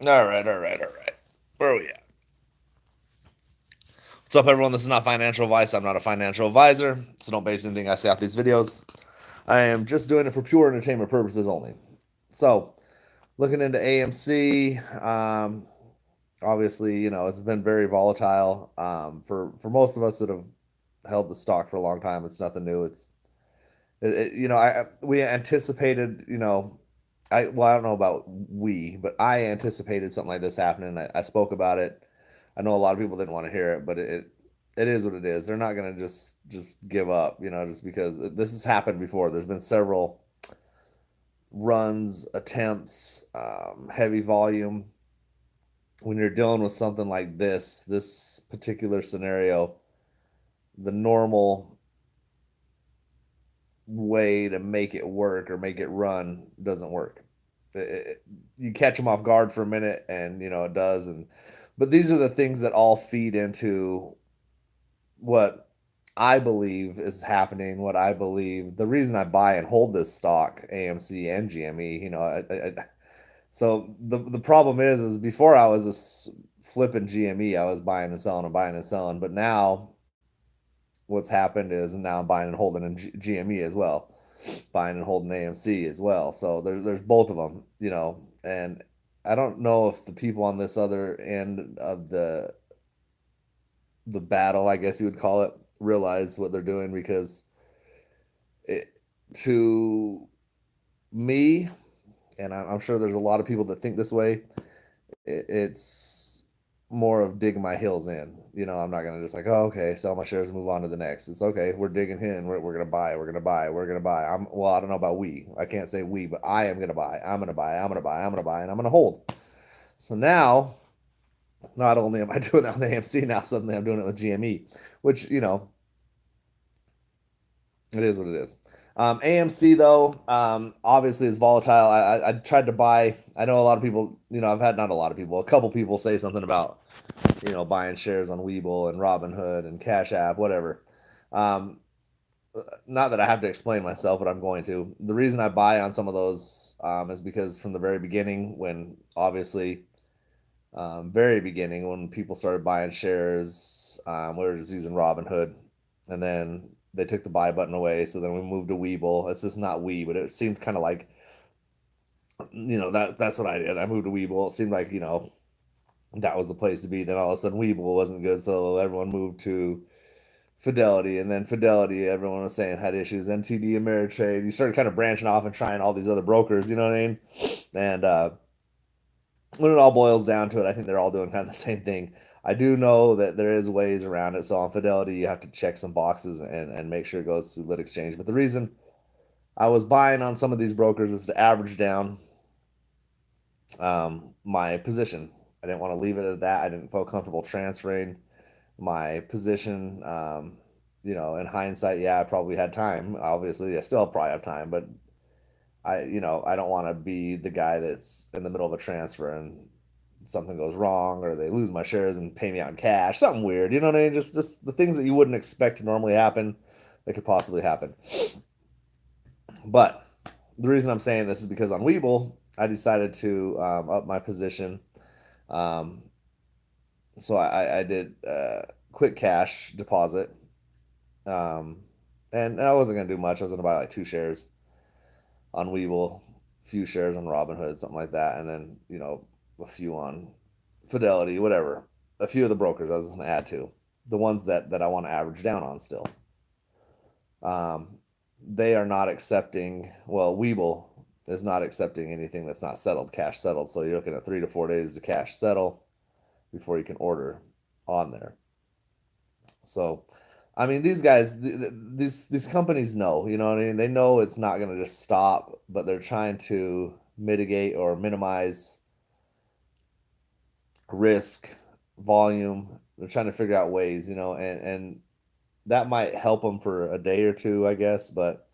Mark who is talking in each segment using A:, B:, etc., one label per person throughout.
A: All right, all right, all right. Where are we at? What's up, everyone? This is not financial advice. I'm not a financial advisor, so don't base anything I say off these videos. I am just doing it for pure entertainment purposes only. So, looking into AMC, obviously, it's been very volatile. For most of us that have held the stock for a long time, it's nothing new. We anticipated, I don't know about we, but I anticipated something like this happening. I spoke about it. I know a lot of people didn't want to hear it, but it is what it is. They're not going to just give up, just because this has happened before. There's been several runs, attempts, heavy volume. When you're dealing with something like this particular scenario, the normal way to make it work or make it run doesn't work. You catch them off guard for a minute, and it does. And but these are the things that all feed into what I believe is happening. What I believe the reason I buy and hold this stock, AMC and GME. So the problem is before I was this flipping GME, I was buying and selling and buying and selling. But now what's happened is now I'm buying and holding in GME as well, buying and holding AMC as well. So there's both of them, and I don't know if the people on this other end of the battle, I guess you would call it, realize what they're doing because it, to me, and I'm sure there's a lot of people that think this way, it's more of digging my heels in. I'm not gonna just like, oh, okay, sell my shares and move on to the next. It's okay. We're digging in. We're gonna buy. We're gonna buy. We're gonna buy. I don't know about we. I can't say we, but I am gonna buy. I'm gonna buy. I'm gonna buy. I'm gonna buy, and I'm gonna hold. So now, not only am I doing that with AMC, now suddenly I'm doing it with GME, which it is what it is. AMC though, obviously is volatile. I tried to buy. I know a lot of people. I've had not a lot of people. A couple people say something about buying shares on Webull and Robinhood and Cash App, whatever. Um, Not that I have to explain myself, but I'm going to. The reason I buy on some of those is because from the very beginning, when obviously, very beginning, when people started buying shares, we were just using Robinhood, and then they took the buy button away. So then we moved to Webull. It's just not we, but it seemed kind of like, that's what I did. I moved to Webull. It seemed like, that was the place to be. Then all of a sudden, Webull wasn't good, so everyone moved to Fidelity, and then Fidelity, everyone was saying had issues. NTD Ameritrade, you started kind of branching off and trying all these other brokers. You know what I mean? And when it all boils down to it, I think they're all doing kind of the same thing. I do know that there is ways around it. So on Fidelity, you have to check some boxes and make sure it goes through Lit Exchange. But the reason I was buying on some of these brokers is to average down my position. I didn't want to leave it at that. I didn't feel comfortable transferring my position. In hindsight, yeah, I probably had time. Obviously, I still probably have time, but I don't want to be the guy that's in the middle of a transfer and something goes wrong or they lose my shares and pay me out in cash, something weird. You know what I mean? Just the things that you wouldn't expect to normally happen that could possibly happen. But the reason I'm saying this is because on Webull, I decided to up my position. Um, so I did quick cash deposit. Um, and I wasn't gonna do much. I was gonna buy like 2 shares on Webull, a few shares on Robinhood, something like that, and then a few on Fidelity, whatever. A few of the brokers I was gonna add to the ones that I want to average down on still. Um, they are not accepting. Well, Webull is not accepting anything that's not settled, cash settled. So you're looking at 3 to 4 days to cash settle before you can order on there. So, I mean, these guys, these companies know, you know what I mean? They know it's not going to just stop, but they're trying to mitigate or minimize risk, volume. They're trying to figure out ways, and that might help them for a day or two, I guess. But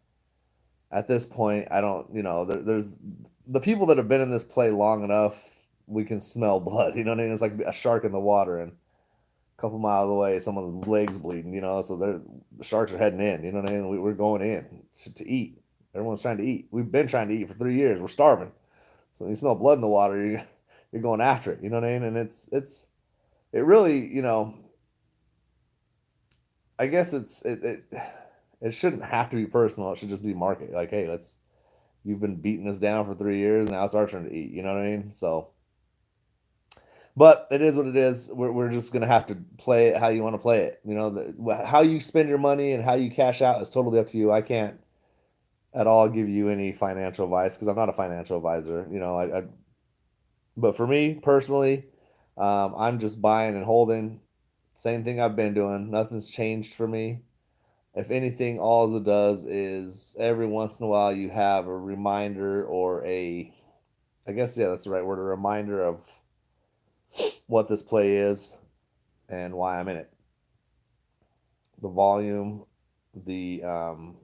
A: at this point, I don't, there's the people that have been in this play long enough. We can smell blood, you know what I mean? It's like a shark in the water, and couple miles away, someone's legs bleeding, so the sharks are heading in, you know what I mean? We're going in to eat. Everyone's trying to eat. We've been trying to eat for 3 years. We're starving. So when you smell blood in the water, you're going after it. You know what I mean? And it really, I guess it shouldn't have to be personal. It should just be market. Like, hey, you've been beating us down for 3 years. Now it's our turn to eat. You know what I mean? So, but it is what it is. We're just gonna have to play it how you want to play it. How you spend your money and how you cash out is totally up to you. I can't at all give you any financial advice because I'm not a financial advisor. But for me personally, I'm just buying and holding. Same thing I've been doing. Nothing's changed for me. If anything, all it does is every once in a while you have a reminder or I guess, yeah, that's the right word, a reminder of what this play is and why I'm in it. The volume, the um,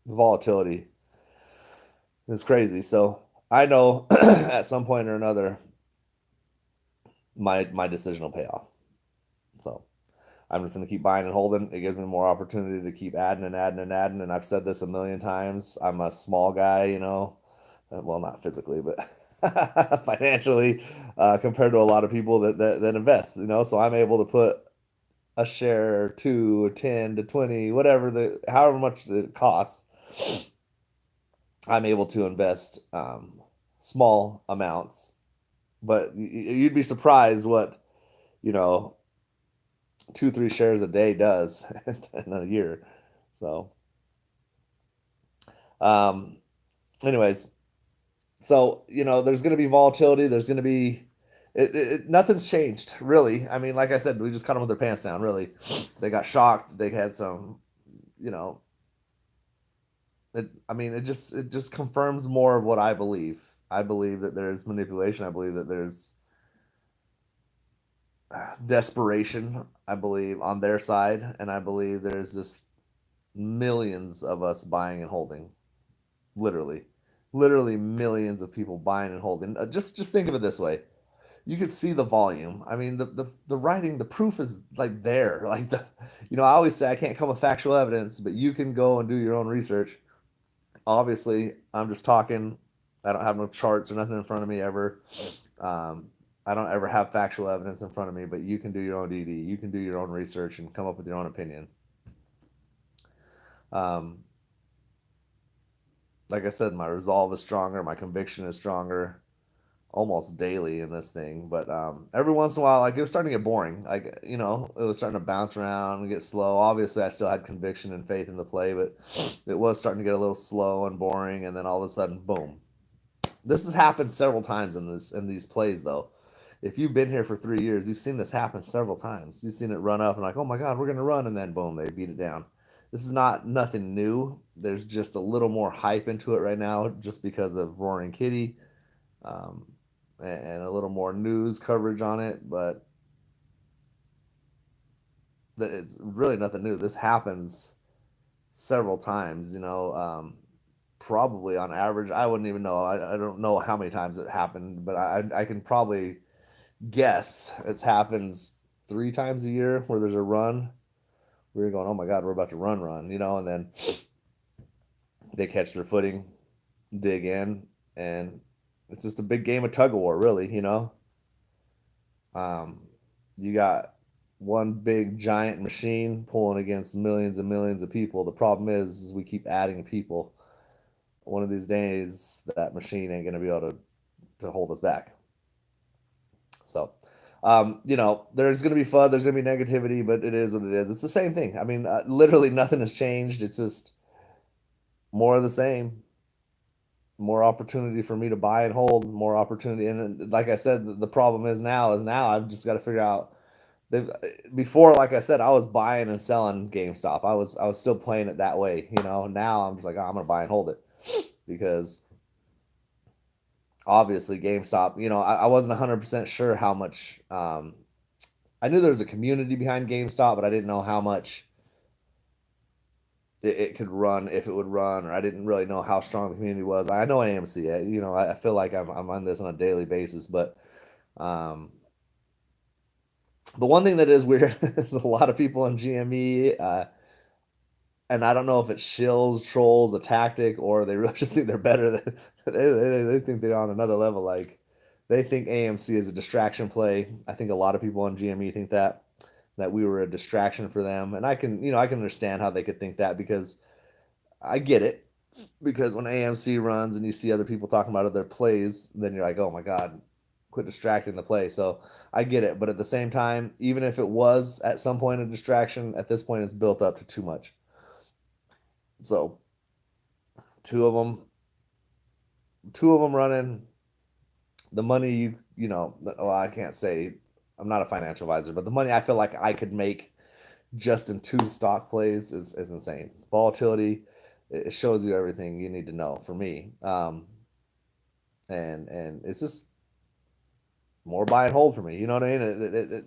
A: the volatility is crazy. So I know at some point or another, my decision will pay off. So I'm just going to keep buying and holding. It gives me more opportunity to keep adding and adding and adding. And I've said this a million times. I'm a small guy, well, not physically, but financially, compared to a lot of people that invest, So I'm able to put a share or two or 10 to 20, however much it costs. I'm able to invest small amounts, but you'd be surprised what, you know, 2, 3 shares a day does in a year. So, um, anyways, so there's going to be volatility. There's going to be nothing's changed really. I mean, like I said, we just cut them with their pants down. Really, they got shocked. They had some, you know, I mean, it just confirms more of what I believe. I believe that there's manipulation. I believe that there's desperation. I believe on their side, and I believe there's just millions of us buying and holding. Literally, literally millions of people buying and holding. Just think of it this way: you could see the volume. I mean, the writing, the proof is like there. I always say I can't come with factual evidence, but you can go and do your own research. Obviously, I'm just talking. I don't have no charts or nothing in front of me ever. Um, I don't ever have factual evidence in front of me, but you can do your own DD. You can do your own research and come up with your own opinion. Um, like I said, my resolve is stronger. My conviction is stronger almost daily in this thing. But every once in a while, like it was starting to get boring. Like it was starting to bounce around and get slow. Obviously, I still had conviction and faith in the play, but it was starting to get a little slow and boring. And then all of a sudden, boom! This has happened several times in these plays, though. If you've been here for 3 years, you've seen this happen several times. You've seen it run up and like, oh my God, we're gonna run, and then boom, they beat it down. This is not nothing new. There's just a little more hype into it right now, just because of Roaring Kitty, um, and a little more news coverage on it. But it's really nothing new. This happens several times. Probably on average, I wouldn't even know. I don't know how many times it happened, but I can probably guess it happens 3 times a year where there's a run. We're going, oh my God, we're about to run, and then they catch their footing, dig in, and it's just a big game of tug of war, really. Um, you got one big giant machine pulling against millions and millions of people. The problem is we keep adding people. One of these days, that machine ain't gonna be able to hold us back. So, there's going to be fun, there's going to be negativity, but it is what it is. It's the same thing. I mean, literally nothing has changed. It's just more of the same, more opportunity for me to buy and hold, more opportunity. And like I said, the problem is now I've just got to figure out. Before, like I said, I was buying and selling GameStop. I was still playing it that way. Now I'm just like, oh, I'm gonna buy and hold it because obviously GameStop. I wasn't 100% sure how much. I knew there was a community behind GameStop, but I didn't know how much it could run, if it would run, or I didn't really know how strong the community was. I know AMC. I feel like I'm on this on a daily basis, but um, the one thing that is weird is a lot of people in GME. And I don't know if it's shills, trolls, a tactic, or they really just think they're better than they think they're on another level. Like they think AMC is a distraction play. I think a lot of people on GME think that we were a distraction for them, and I can understand how they could think that because I get it. Because when AMC runs and you see other people talking about other plays, then you're like, oh my god, quit distracting the play. So I get it, but at the same time, even if it was at some point a distraction, at this point it's built up to too much. So two of them two of them running the money well, I can't say I'm not a financial advisor, but the money I feel like I could make just in two stock plays is insane. Volatility, it shows you everything you need to know for me. And it's just more buy and hold for me. You know what I mean?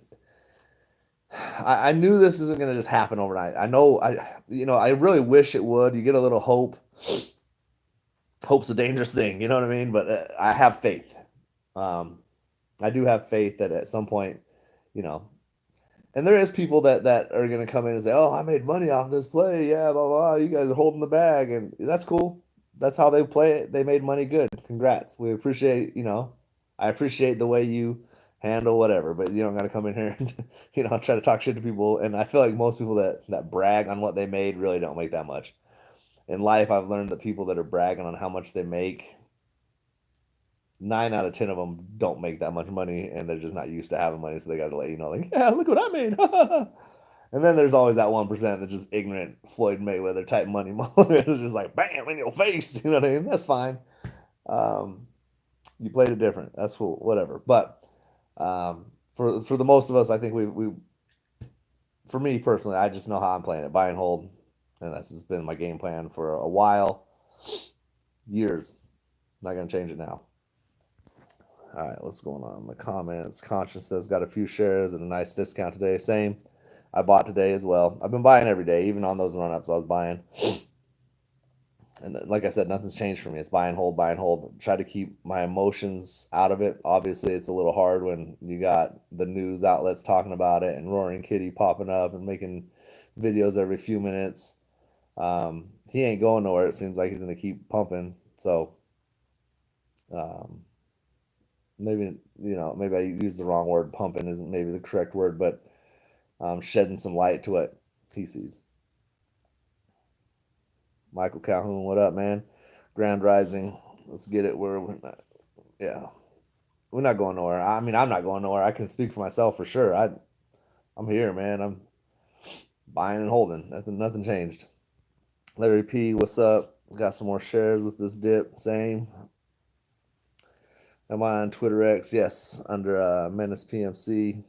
A: I knew this isn't going to just happen overnight. I know I really wish it would. You get a little hope. Hope's a dangerous thing. You know what I mean? But I have faith. Um, I do have faith that at some point, you know, and there is people that are going to come in and say, "Oh, I made money off this play. Yeah, blah blah. You guys are holding the bag, and that's cool. That's how they play it. They made money. Good. Congrats. We appreciate. I appreciate the way you handle whatever. But you don't got to come in here and try to talk shit to people. And I feel like most people that brag on what they made really don't make that much. In life, I've learned that people that are bragging on how much they make 9 out of 10 of them don't make that much money and they're just not used to having money, so they got to let you know, like, yeah, look what I made. And then there's always that 1% that's just ignorant Floyd Mayweather type money. It's just like bam in your face. You know what I mean? That's fine. Um, you played it different. That's cool. Whatever. But for the most of us, I think we for me personally, I just know how I'm playing it, buy and hold, and that's just been my game plan for a while, years. Not gonna change it now. All right, what's going on in the comments? Conscious says got a few shares at a nice discount today. Same. I bought today as well. I've been buying every day, even on those run ups. I was buying, and like I said, nothing's changed for me. It's buy and hold, buy and hold. Try to keep my emotions out of it. Obviously, it's a little hard when you got the news outlets talking about it and Roaring Kitty popping up and making videos every few minutes. He ain't going nowhere. It seems like he's going to keep pumping. So um, maybe maybe I used the wrong word. Pumping isn't maybe the correct word, but shedding some light to what he sees. Michael Calhoun, what up, man? Grand Rising, let's get it. We're not, yeah, we're not going nowhere. I mean, I'm not going nowhere. I can speak for myself for sure. I'm here, man. I'm buying and holding. Nothing changed. Larry P, what's up? Got some more shares with this dip. Same. Am I on Twitter X? Yes, under Menace PMC.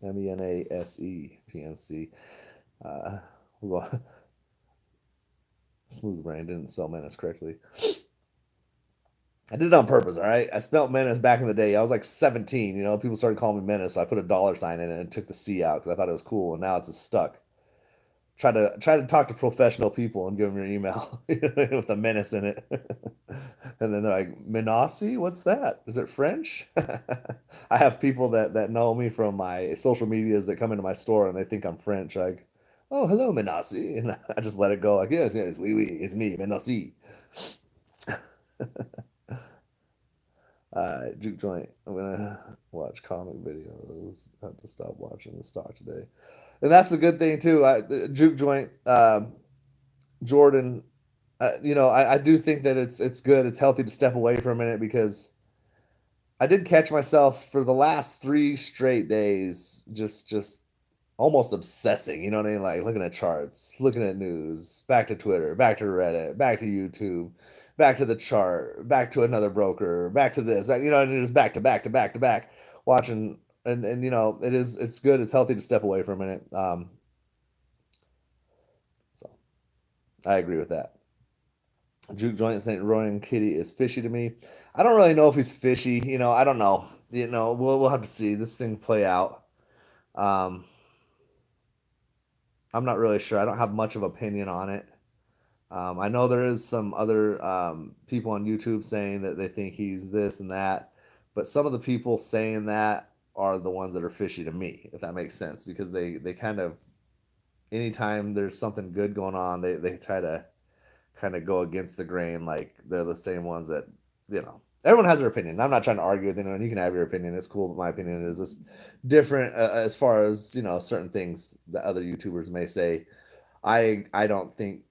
A: MENASE PMC. Uh, well, Smooth Brain didn't spell Menace correctly. I did it on purpose, all right? I spelled Menace back in the day. I was like 17, people started calling me Menace, so I put a dollar sign in it and took the C out because I thought it was cool, and now it's just stuck. Try to talk to professional people and give them your email with a menace in it. And then they're like, Menassi? What's that? Is it French? I have people that know me from my social medias that come into my store and they think I'm French. Like, oh, hello, Menassi. And I just let it go. Like, yes, oui, oui, it's me, Menassi. Juke Joint. I'm gonna watch comic videos. I have to stop watching the stock today, and that's a good thing too. Juke Joint, Jordan. I do think that it's good. It's healthy to step away for a minute because I did catch myself for the last 3 straight days just almost obsessing. You know what I mean? Like looking at charts, looking at news, back to Twitter, back to Reddit, back to YouTube, back to the chart, back to another broker, back to this, back. And it is back to back to back to back, watching. And it's good. It's healthy to step away for a minute. So I agree with that. Juke Joint St. Royan Kitty is fishy to me. I don't really know if he's fishy. I don't know. We'll have to see this thing play out. Um, I'm not really sure. I don't have much of opinion on it. I know there is some other people on YouTube saying that they think he's this and that, but some of the people saying that are the ones that are fishy to me, if that makes sense, because they kind of anytime there's something good going on, they try to kind of go against the grain. Like they're the same ones that, everyone has their opinion. I'm not trying to argue with anyone. You can have your opinion. It's cool, but my opinion is just different as far as certain things that other YouTubers may say. I don't think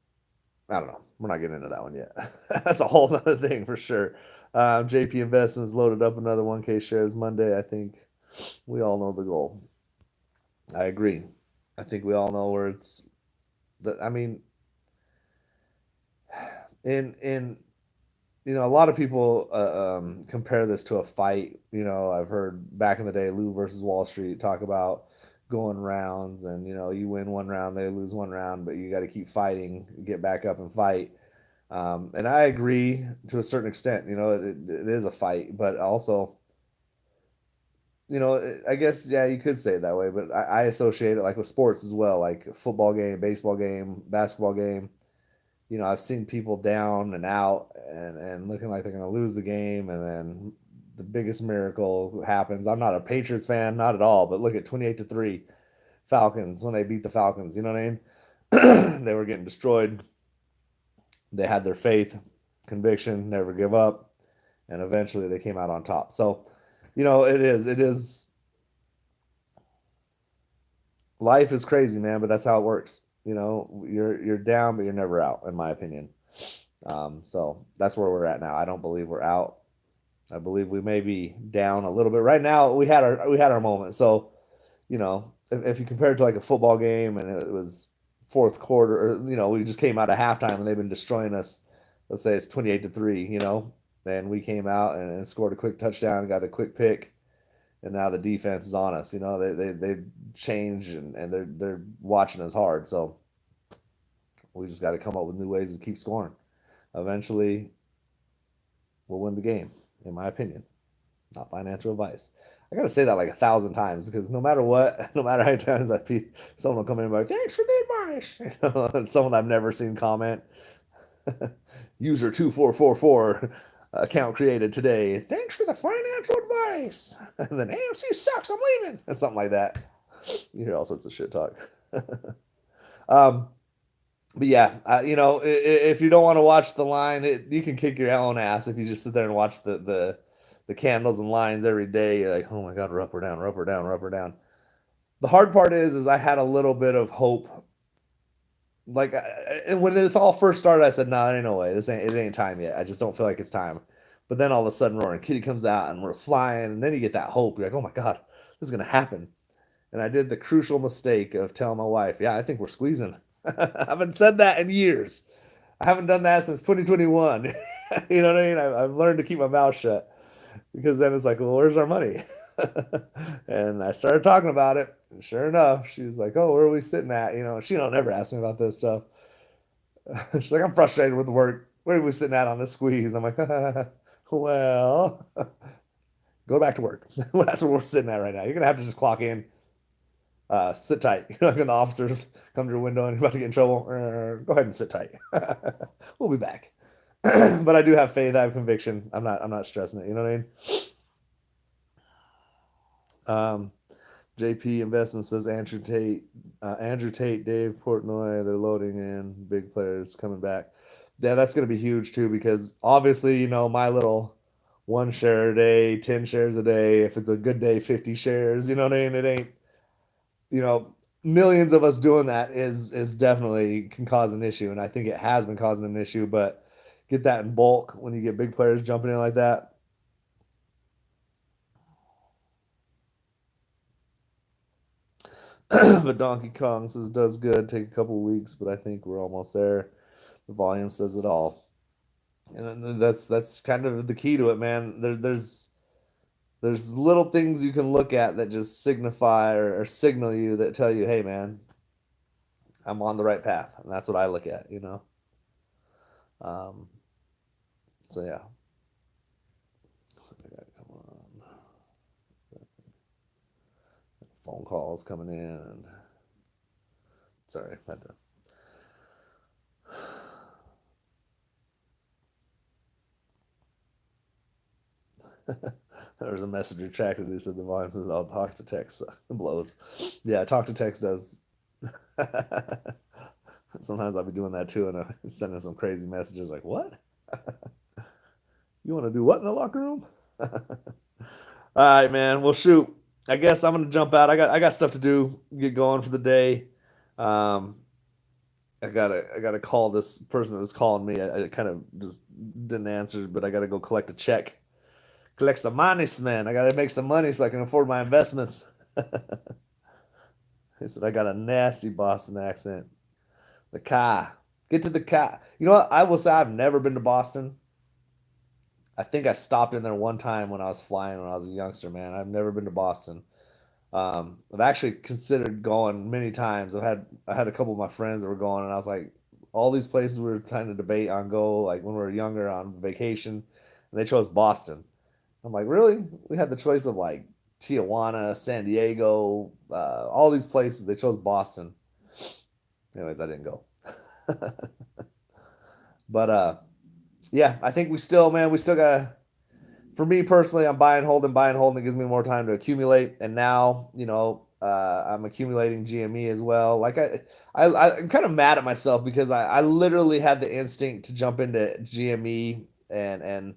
A: I don't know. We're not getting into that one yet. That's a whole other thing for sure. JP Investments loaded up another 1K shares Monday. I think we all know the goal. I agree. I think we all know where it's. I mean, in a lot of people compare this to a fight. I've heard back in the day Lou versus Wall Street talk about going rounds, and you win one round, they lose one round, but you got to keep fighting, get back up and fight. And I agree to a certain extent. It is a fight, but also, I guess, yeah, you could say it that way. But I associate it like with sports as well, like a football game, baseball game, basketball game. I've seen people down and out and looking like they're going to lose the game, and then the biggest miracle happens. I'm not a Patriots fan, not at all, but look at 28-3 Falcons when they beat the Falcons. You know what I mean? They were getting destroyed. They had their faith, conviction, never give up, and eventually they came out on top. So, it is life is crazy, man, but that's how it works. You're down, but you're never out, in my opinion. So that's where we're at now. I don't believe we're out. I believe we may be down a little bit. Right now, we had our moment. So, if you compare it to like a football game and it was fourth quarter, or we just came out of halftime and they've been destroying us. Let's say it's 28-3, and we came out and scored a quick touchdown, got a quick pick, and now the defense is on us. They changed, and they're watching us hard. So we just got to come up with new ways to keep scoring. Eventually, we'll win the game, in my opinion. Not financial advice. I gotta say that like 1,000 times because no matter what, no matter how many times someone will come in and be like, "Thanks for the advice," and someone I've never seen comment, "User 2444 account created today. Thanks for the financial advice." And then AMC sucks. I'm leaving, and something like that. You hear all sorts of shit talk. um, but yeah, if you don't want to watch the line, you can kick your own ass if you just sit there and watch the candles and lines every day. You're like, oh my god, we're up or down, we're up or down, we're up or down. The hard part is I had a little bit of hope. Like when this all first started, I said, "No, nah, ain't no way. It ain't time yet. I just don't feel like it's time." But then all of a sudden, Roaring Kitty comes out and we're flying, and then you get that hope. You're like, "Oh my god, this is gonna happen." And I did the crucial mistake of telling my wife, "Yeah, I think we're squeezing." I haven't said that in years. I haven't done that since 2021. You know what I mean? I've learned to keep my mouth shut because then it's like, well, where's our money? And I started talking about it. And sure enough, she was like, oh, where are we sitting at? She don't ever ask me about this stuff. She's like, I'm frustrated with work. Where are we sitting at on this squeeze? I'm like, well, go back to work. That's where we're sitting at right now. You're going to have to just clock in. Sit tight. Like when the officers come to your window and you're about to get in trouble, go ahead and sit tight. We'll be back. But I do have faith. I have conviction. I'm not stressing it. You know what I mean? JP Investment says Andrew Tate, Dave Portnoy, they're loading in big players coming back. Yeah, that's going to be huge too because obviously, my little one share a day, 10 shares a day. If it's a good day, 50 shares. You know what I mean? It ain't, you know, millions of us doing that is definitely can cause an issue, and I think it has been causing an issue. But get that in bulk when you get big players jumping in like that. But Donkey Kong says does good. Take a couple of weeks, but I think we're almost there. The volume says it all, and then that's kind of the key to it, man. There's little things you can look at that just signify or signal you that tell you, hey, man, I'm on the right path, and that's what I look at. Um, so yeah, so I got come on, phone calls coming in, and sorry, I had to. There was a message retracted who said the volume says I'll talk to text blows. Yeah, talk to text does Sometimes I'll be doing that too, and sending some crazy messages like, "What? You want to do what in the locker room?" All right, man. Well, shoot. I guess I'm gonna jump out. I got stuff to do. Get going for the day. Um, I gotta call this person that was calling me. I kind of just didn't answer, but I gotta go collect a check, collect some money, man. I gotta make some money so I can afford my investments. He said I got a nasty Boston accent. The car. Get to the car. You know what? I will say I've never been to Boston. I think I stopped in there one time when I was flying when I was a youngster, man. I've never been to Boston. I've actually considered going many times. I had a couple of my friends that were going, and I was like, all these places we were trying to debate on go, like when we were younger on vacation, and they chose Boston. I'm like, really? We had the choice of like Tijuana, San Diego, all these places. They chose Boston. Anyways, I didn't go. But yeah, I think we still, man, we still got. For me personally, I'm buying, holding, buying, holding. It gives me more time to accumulate. And now, I'm accumulating GME as well. Like I'm kind of mad at myself because I literally had the instinct to jump into GME and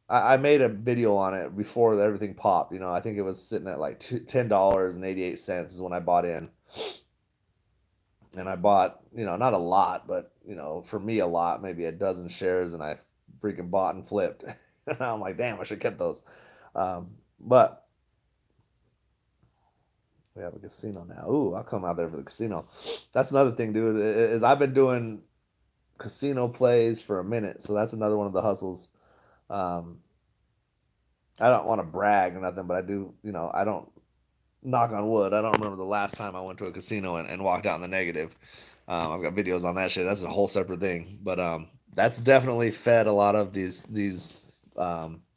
A: I made a video on it before everything popped. I think it was sitting at like $10.88 is when I bought in. And I bought, not a lot, but for me a lot, maybe a dozen shares, and I freaking bought and flipped. And I'm like, damn, I should have kept those. But we have a casino now. Ooh, I'll come out there for the casino. That's another thing, dude. Is I've been doing casino plays for a minute, so that's another one of the hustles. Um, I don't want to brag or nothing, but I do. I don't knock on wood. I don't remember the last time I went to a casino and walked out in the negative. I've got videos on that shit. That's a whole separate thing. But that's definitely fed a lot of these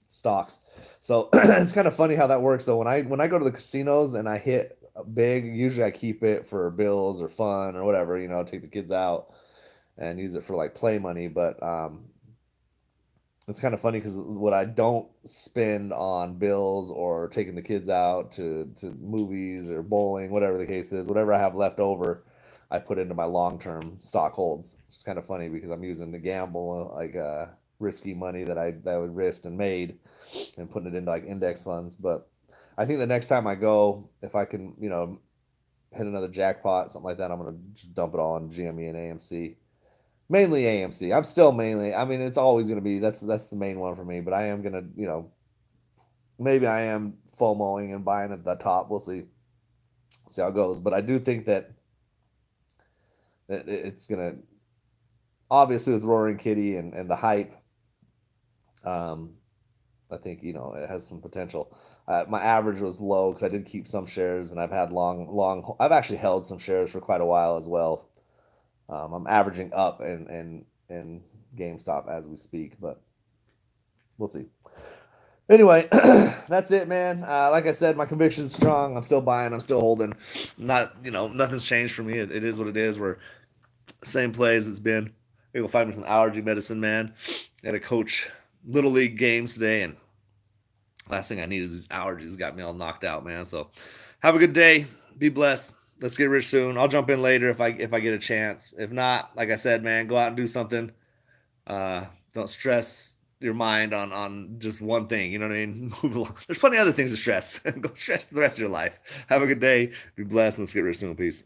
A: stocks. So it's kind of funny how that works. So when I go to the casinos and I hit big, usually I keep it for bills or fun or whatever. Take the kids out and use it for like play money. But it's kind of funny because what I don't spend on bills or taking the kids out to movies or bowling, whatever the case is, whatever I have left over, I put into my long term stock holds. It's kind of funny because I'm using the gamble like risky money that I would risked and made, and putting it into like index funds. But I think the next time I go, if I can, hit another jackpot, something like that, I'm gonna just dump it all on GME and AMC. Mainly AMC. I'm still mainly. I mean, it's always going to be that's the main one for me. But I am gonna, maybe I am FOMOing and buying at the top. We'll see how it goes. But I do think that it's gonna obviously with Roaring Kitty and the hype. Um, I think it has some potential. My average was low because I did keep some shares, and I've had long. I've actually held some shares for quite a while as well. I'm averaging up in GameStop as we speak, but we'll see. Anyway, that's it, man. Like I said, my conviction is strong. I'm still buying. I'm still holding. Not, nothing's changed for me. It is what it is. We're same play as it's been. We go find me some allergy medicine, man. I had to coach little league games today, and last thing I need is these allergies. Got me all knocked out, man. So, have a good day. Be blessed. Let's get rich soon. I'll jump in later if I get a chance. If not, like I said, man, go out and do something. Don't stress your mind on just one thing. You know what I mean? Move along. There's plenty of other things to stress. Go stress the rest of your life. Have a good day. Be blessed. Let's get rich soon. Peace.